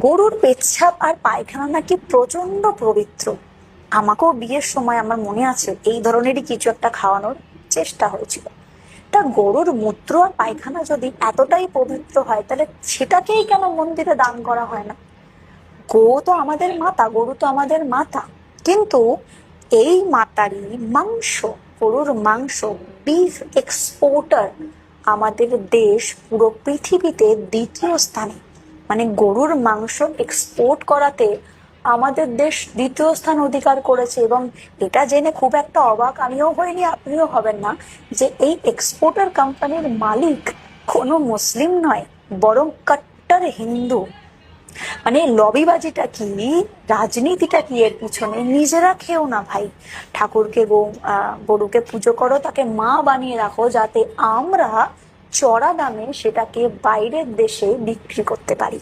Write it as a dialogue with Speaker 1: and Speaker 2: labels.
Speaker 1: গরুর পেচ্ছাপ আর পায়খানা নাকি প্রচন্ড পবিত্র। আমাকেও বিয়ের সময় আমার মনে আছে এই ধরনেরই কিছু একটা খাওয়ানোর চেষ্টা হয়েছিল। তা গরুর মূত্র আর পায়খানা যদি এতটাই পবিত্র হয়, তাহলে সেটাকেই কেন মন্দিরে দান করা হয় না? গো তো আমাদের মাতা, গরু তো আমাদের মাতা, কিন্তু এই মাতারই মাংস, গরুর মাংস, বিফ এক্সপোর্টার আমাদের দেশ পুরো পৃথিবীতে দ্বিতীয় স্থানে। মানে গরুর মাংস এক্সপোর্ট করাতে আমাদের দেশ দ্বিতীয় স্থান অধিকার করেছে। এবং এটা জেনে খুব একটা অবাক আমিও হইনি, আপনিও হবেন না, যে এই এক্সপোর্টার কোম্পানির মালিক কোনো মুসলিম নয়, বরং কট্টর হিন্দু। মানে লবিবাজিটা কি, রাজনীতিটা কি এর পিছনে? নিজেরা খেও না ভাই, ঠাকুরকে গরুকে পুজো করো, তাকে মা বানিয়ে রাখো, যাতে আমরা চড়া দামে সেটাকে বাইরের দেশে বিক্রি করতে পারি।